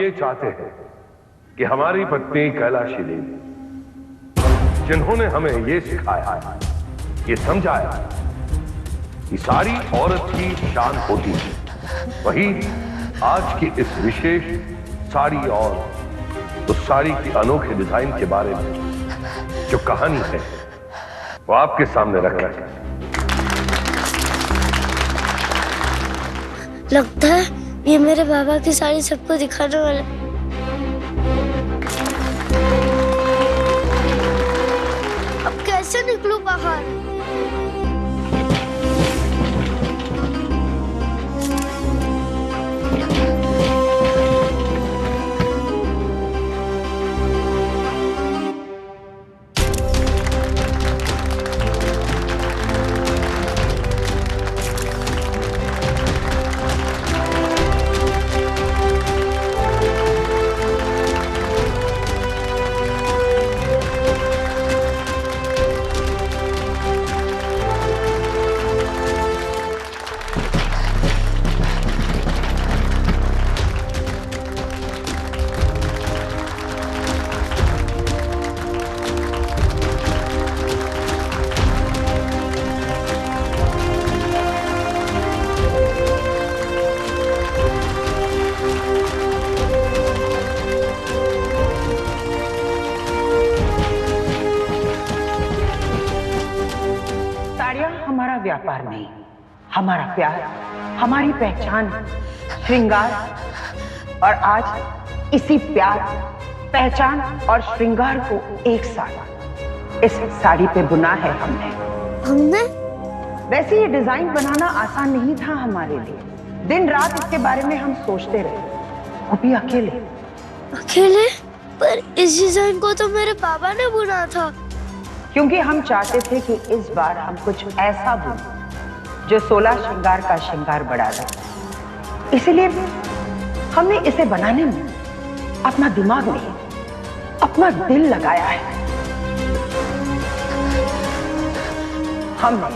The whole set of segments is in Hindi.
ये चाहते हैं कि हमारी पत्नी कैलाशी देवी, जिन्होंने हमें ये सिखाया, ये समझाया कि सारी औरत की शान होती है, वही आज की इस विशेष साड़ी और उस साड़ी की अनोखे डिजाइन के बारे में जो कहानी है वो आपके सामने रख रहे हैं। लगता है ये मेरे बाबा की साड़ी सबको दिखाने वाला। अब कैसे निकलूं बाहर? हमारा व्यापार नहीं, हमारा प्यार, हमारी पहचान, श्रृंगार। और आज इसी प्यार, पहचान और श्रृंगार को एक साथ इस साड़ी पे बुना है हमने। वैसे ये डिजाइन बनाना आसान नहीं था हमारे लिए। दिन रात इसके बारे में हम सोचते रहे, वो भी अकेले। पर इस डिजाइन को तो मेरे पापा ने बुना था। क्योंकि हम चाहते थे कि इस बार हम कुछ ऐसा बुने जो 16 श्रृंगार का श्रृंगार बढ़ा दे। इसलिए हमने इसे बनाने में अपना दिमाग नहीं, अपना दिल लगाया है। हमने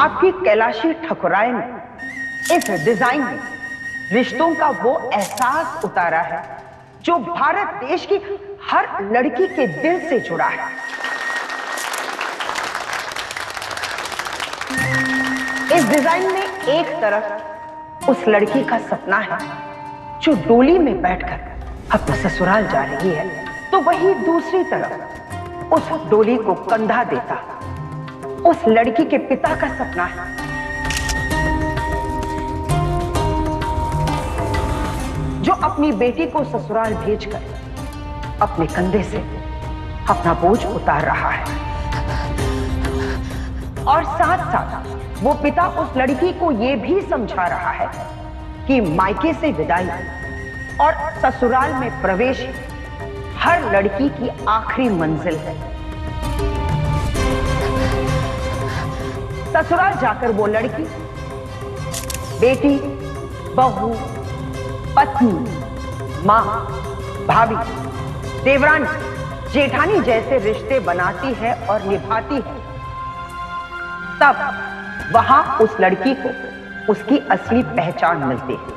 आपकी कैलाशी ठकुराइन में इस डिजाइन में रिश्तों का वो एहसास उतारा है जो भारत देश की हर लड़की के दिल से जुड़ा है। इस डिजाइन में एक तरफ उस लड़की का सपना है जो डोली में बैठकर अपने ससुराल जा रही है, तो वही दूसरी तरफ उस डोली को कंधा देता उस लड़की के पिता का सपना है जो अपनी बेटी को ससुराल भेजकर अपने कंधे से अपना बोझ उतार रहा है। और साथ साथ वो पिता उस लड़की को ये भी समझा रहा है कि मायके से विदाई और ससुराल में प्रवेश हर लड़की की आखिरी मंजिल है। ससुराल जाकर वो लड़की बेटी, बहू, पत्नी, मां, भाभी, देवरानी, जेठानी जैसे रिश्ते बनाती है और निभाती है, तब वहां उस लड़की को उसकी असली पहचान मिलती है।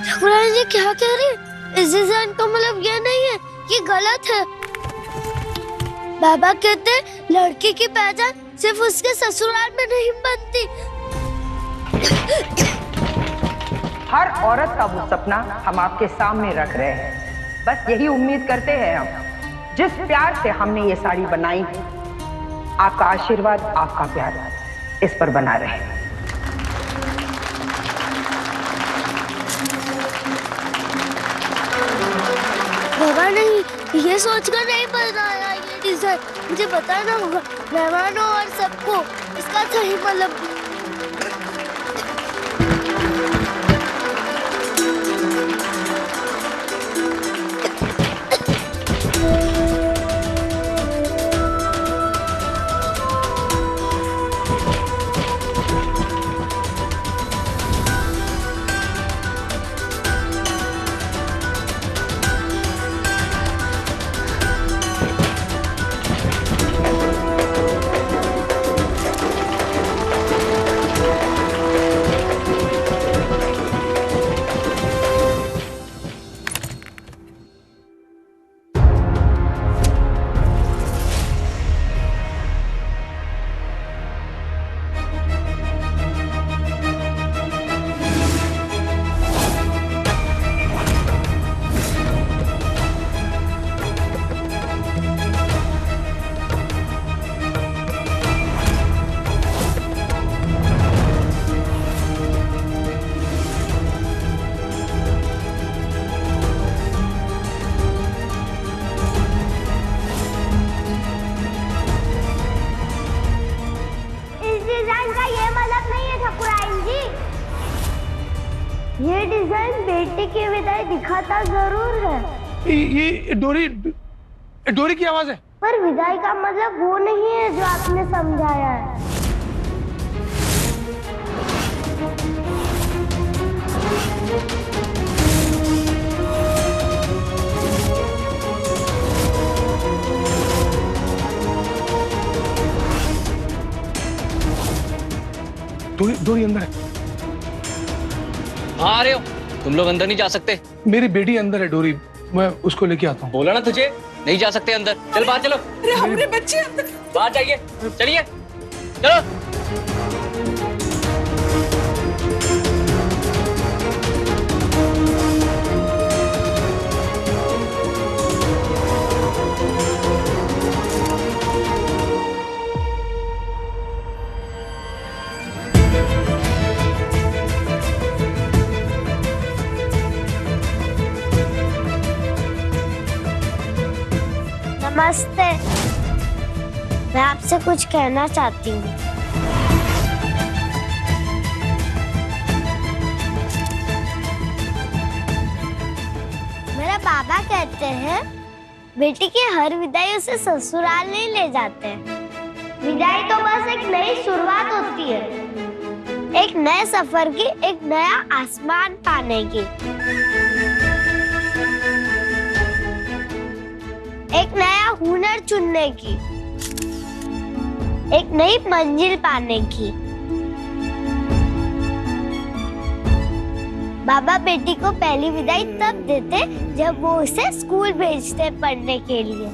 ठकुराइन जी क्या कह रही है? इस डिजाइन का मतलब ये नहीं है, ये गलत है। बाबा कहते हैं लड़की की पहचान सिर्फ उसके ससुराल में नहीं बनती। हर औरत का वो सपना हम आपके सामने रख रहे हैं। बस यही उम्मीद करते हैं हम, जिस प्यार से हमने ये साड़ी बनाई, आपका आशीर्वाद, आपका प्यार इस पर बना रहे। बाबा नहीं, ये सोचकर नहीं बनाया ये डिजाइन, मुझे बताना होगा मेहमानों और सबको इसका सही मतलब। ये डिजाइन बेटी की विदाई दिखाता जरूर है। ये डोरी की आवाज है। पर विदाई का मतलब वो नहीं है जो आपने समझाया है। डोरी अंदर है। आ रहे हो तुम लोग? अंदर नहीं जा सकते। मेरी बेटी अंदर है डोरी, मैं उसको लेके आता हूँ। बोला ना तुझे, नहीं जा सकते अंदर। चल बाहर चलो। अरे हमारे बच्चे अंदर। बाहर जाइए, चलिए चलो। नमस्ते, मैं आपसे कुछ कहना चाहती हूँ। मेरा बाबा कहते हैं बेटी की हर विदाई उसे ससुराल नहीं ले जाते। विदाई तो बस एक नई शुरुआत होती है, एक नए सफर की, एक नया आसमान पाने की, एक नया हुनर चुनने की, एक नई मंजिल पाने की। बाबा बेटी को पहली विदाई तब देते जब वो उसे स्कूल भेजते पढ़ने के लिए।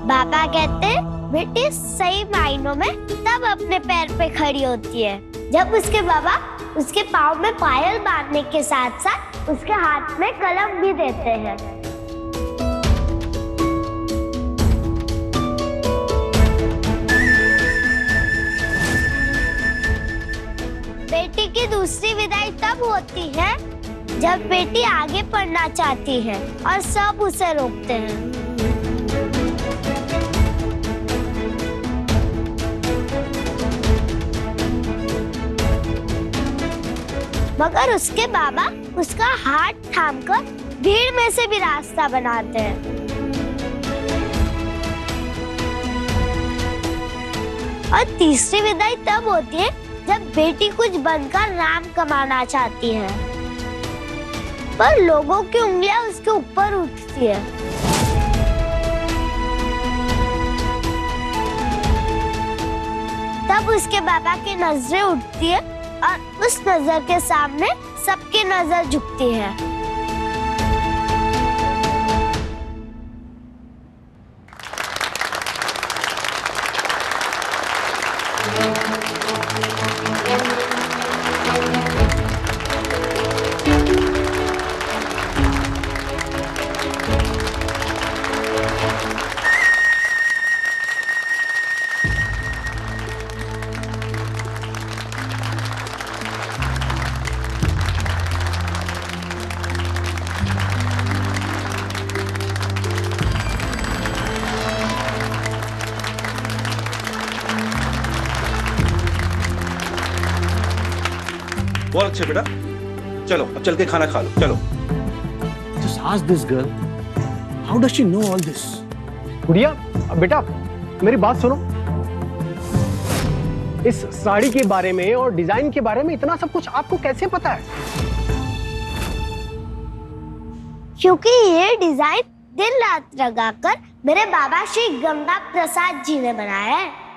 बाबा कहते बेटी सही मायनों में तब अपने पैर पे खड़ी होती है जब उसके बाबा उसके पाँव में पायल बांधने के साथ साथ उसके हाथ में कलम भी देते हैं। बेटी की दूसरी विदाई तब होती है जब बेटी आगे पढ़ना चाहती है और सब उसे रोकते हैं। मगर उसके बाबा उसका हाथ थामकर भीड़ में से भी रास्ता बनाते हैं। और तीसरी विदाई तब होती है जब बेटी कुछ बनकर नाम कमाना चाहती है, पर लोगों की उंगलियां उसके ऊपर उठती है। तब उसके बाबा की नजरें उठती है और उस नजर के सामने सबकी नजर झुकती है। बहुत अच्छे बेटा, चलो अब चल के खाना खा लो। चलो। Just ask this girl, how does she know all this? गुड़िया, बेटा मेरी बात सुनो। इस साड़ी के बारे में और डिजाइन के बारे में इतना सब कुछ आपको कैसे पता है? क्योंकि ये डिजाइन दिन रात लगाकर मेरे बाबा श्री गंगा प्रसाद जी ने बनाया है।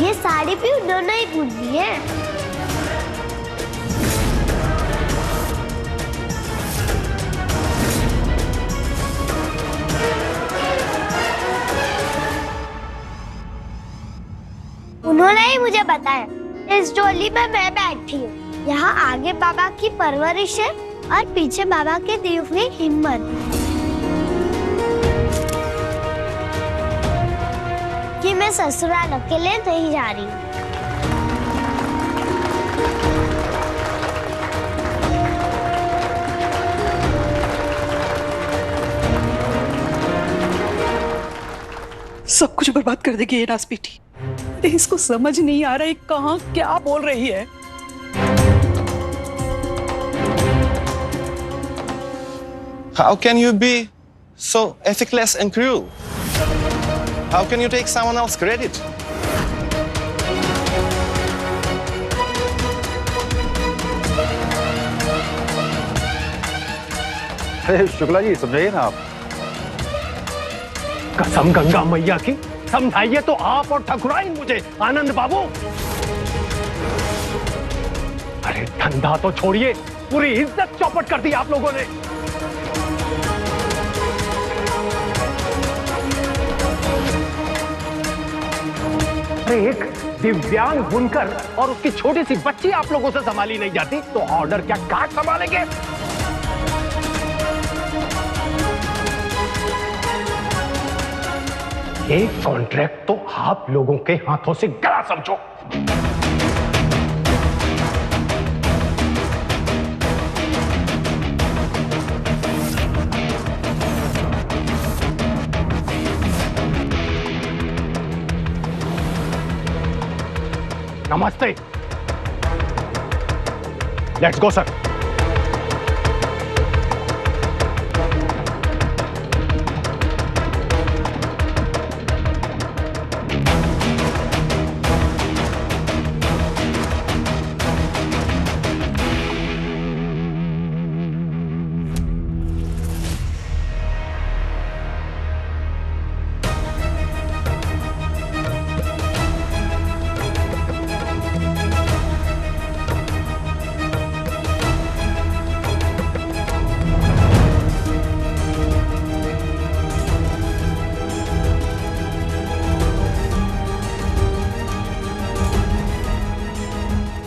ये साड़ी भी उन्होंने ही बुनी है। उन्होंने ही मुझे बताया। इस डोली में मैं बैठी हूँ। यहाँ आगे बाबा की परवरिश है और पीछे बाबा की दी हुई हिम्मत कि मैं ससुराल अकेले नहीं जा रही हूँ। सब कुछ बर्बाद कर देगी ये नास बेटी। अरे इसको समझ नहीं आ रहा है कहाँ क्या बोल रही है। How can you be so ethical and cruel? How can you take someone else's credit? अरे शुक्ला जी समझाइए ना आप। कसम गंगा मैया की, समझाइए तो आप और ठकुराइन मुझे आनंद बाबू। अरे धंधा तो छोड़िए, पूरी इज्जत चौपट कर दी आप लोगों ने। अरे एक दिव्यांग बुनकर और उसकी छोटी सी बच्ची आप लोगों से संभाली नहीं जाती तो ऑर्डर क्या काट संभालेंगे? ये कॉन्ट्रैक्ट तो आप लोगों के हाथों से गला समझो। नमस्ते। Let's go sir.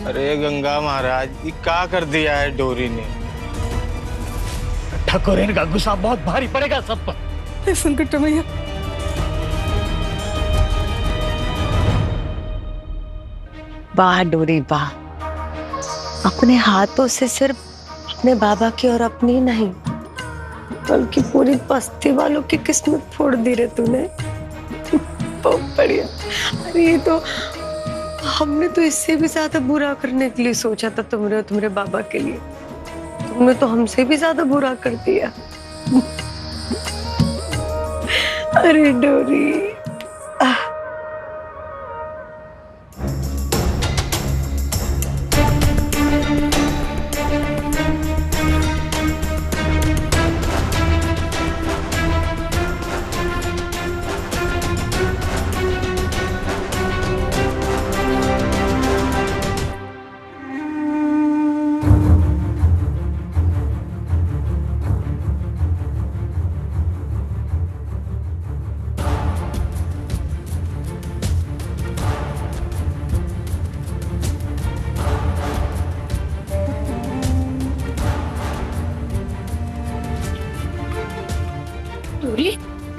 अरे गंगा महाराज, ये क्या कर दिया है डोरी ने? ठकुराइन का गुस्सा बहुत भारी पड़ेगा सब पर। संकट मैया, वाह डोरी वाह, अपने हाथों से सिर्फ अपने बाबा की और अपनी नहीं बल्कि पूरी बस्ती वालों की किस्मत फोड़ दी रे तूने। बहुत बढ़िया। अरे ये तो हमने तो इससे भी ज्यादा बुरा करने के लिए सोचा था तुमने और तुम्हारे बाबा के लिए। तुमने तो हमसे भी ज्यादा बुरा कर दिया। अरे डोरी,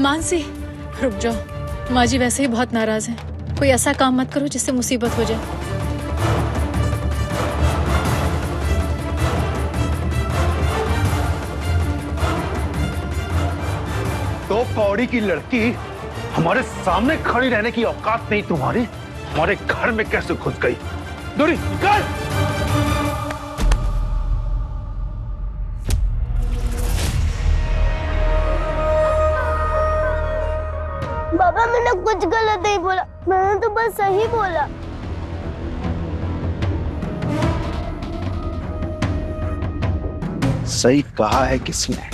मानसी रुक जाओ, माँ जी वैसे ही बहुत नाराज हैं। कोई ऐसा काम मत करो जिससे मुसीबत हो जाए। तो कौड़ी की लड़की हमारे सामने खड़ी रहने की औकात नहीं तुम्हारी। हमारे घर में कैसे घुस गई? डोरी निकाल। बाबा मैंने कुछ गलत नहीं बोला, मैंने तो बस सही बोला। सही कहा है किसने?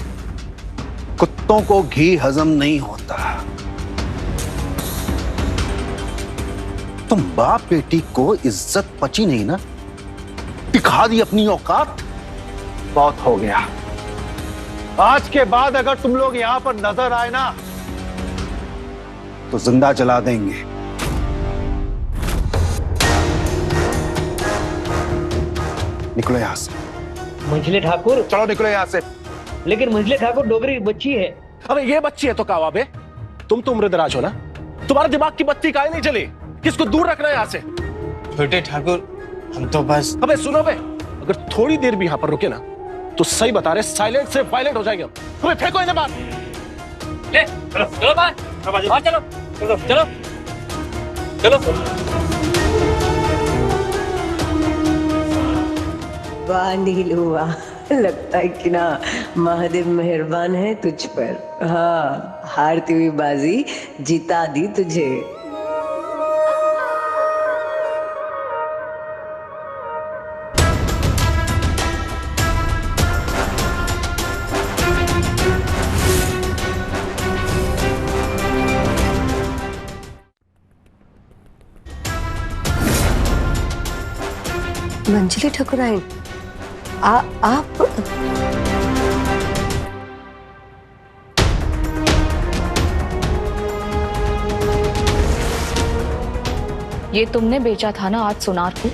कुत्तों को घी हजम नहीं होता। तुम बाप बेटी को इज्जत पची नहीं ना, दिखा दी अपनी औकात। बहुत हो गया। आज के बाद अगर तुम लोग यहां पर नजर आए ना तो जिंदा जला देंगे। निकलो यहां से। मंझले ठाकुर, चलो निकलो यहां से। लेकिन मंझले ठाकुर डोगरी की बच्ची है। अरे ये बच्ची है तो कावा बे, तुम तो उम्रदराज हो ना, तुम्हारे दिमाग की बत्ती काहे नहीं चली? किसको दूर रखना है यहाँ से? छोटे ठाकुर, हम तो बस। अबे सुनो बे, अगर थोड़ी देर भी यहाँ पर रुके ना तो सही बता रहे साइलेंट से वायलेंट हो जाएंगे। हमें फेंको इन्हें बाहर। ले चलो चलो बाहर चलो। चलो चलो। वाह नीलू वाह, लगता है कि ना महादेव मेहरबान है तुझ पर। हाँ, हारती हुई बाजी जिता दी तुझे। मंजली ठकुराइन, आप ये तुमने बेचा था ना आज सोनार को?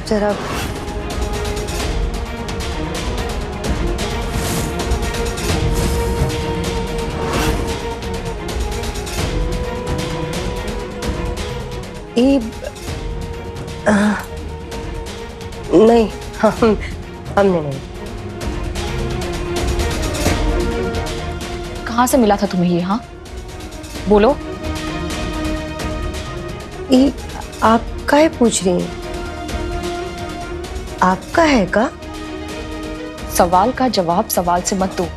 जरा ये नहीं, हमने नहीं। कहाँ से मिला था तुम्हें ये? हाँ बोलो। ये आप काहे पूछ रही हैं? आपका है का? सवाल का जवाब सवाल से मत दो।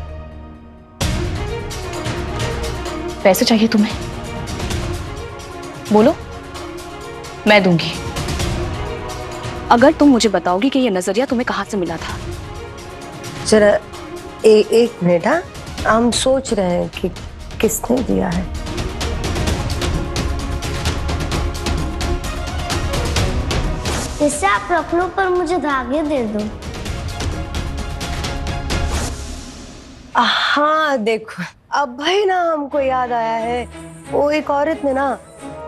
पैसे चाहिए तुम्हें? बोलो, मैं दूंगी। अगर तुम मुझे बताओगी कि ये नजरिया तुम्हें कहाँ से मिला था। जरा एक मिनट। हाँ, हम सोच रहे हैं कि किसने दिया है। इससे आप रख लो, पर मुझे धागे दे दो। हाँ देखो, अब भाई ना हमको याद आया है, वो एक औरत ने ना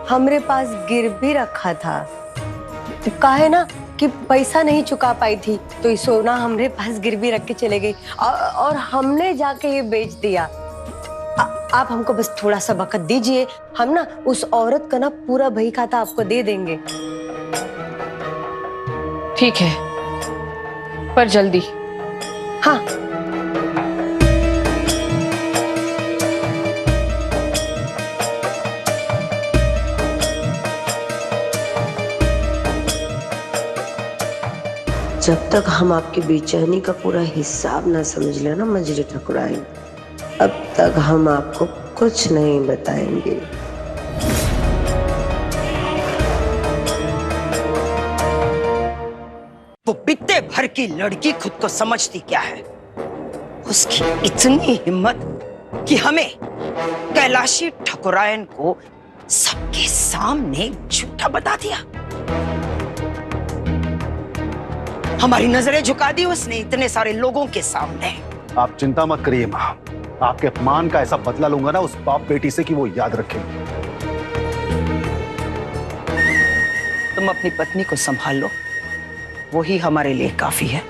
हमरे पास गिरवी रखा था। तो काहे ना कि पैसा नहीं चुका पाई थी, तो ये सोना हमरे पास गिरवी रख के चले गई और हमने जाके ये बेच दिया। आप हमको बस थोड़ा सा वक्त दीजिए, हम ना उस औरत का ना पूरा बही खाता आपको दे देंगे। ठीक है, पर जल्दी। हाँ, जब तक हम आपकी बेचैनी का पूरा हिसाब ना समझ ले ना मंजली ठकुराइन, अब तक हम आपको कुछ नहीं बताएंगे। वो बित्ते भर की लड़की खुद को समझती क्या है? उसकी इतनी हिम्मत कि हमें कैलाशी ठकुराइन को सबके सामने झूठा बता दिया। हमारी नजरें झुका दी उसने इतने सारे लोगों के सामने। आप चिंता मत करिए माँ, आपके अपमान का ऐसा बदला लूंगा ना उस बाप बेटी से कि वो याद रखेंगे। तुम अपनी पत्नी को संभाल लो, वही हमारे लिए काफी है।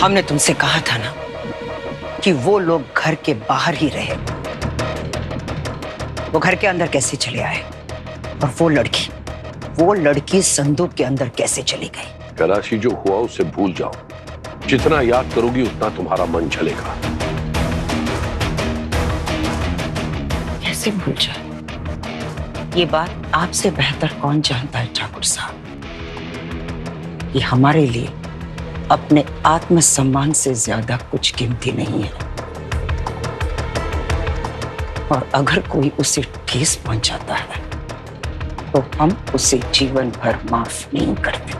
हमने तुमसे कहा था ना कि वो लोग घर के बाहर ही रहे, वो घर के अंदर कैसे चले आए? और वो लड़की संदूक के अंदर कैसे चली गई? कैलाशी, जो हुआ उसे भूल जाओ। जितना याद करोगी उतना तुम्हारा मन चलेगा। कैसे भूल जाए? ये बात आपसे बेहतर कौन जानता है ठाकुर साहब? ये हमारे लिए अपने आत्मसम्मान से ज्यादा कुछ कीमती नहीं है, और अगर कोई उसे ठेस पहुंचाता है तो हम उसे जीवन भर माफ नहीं करते।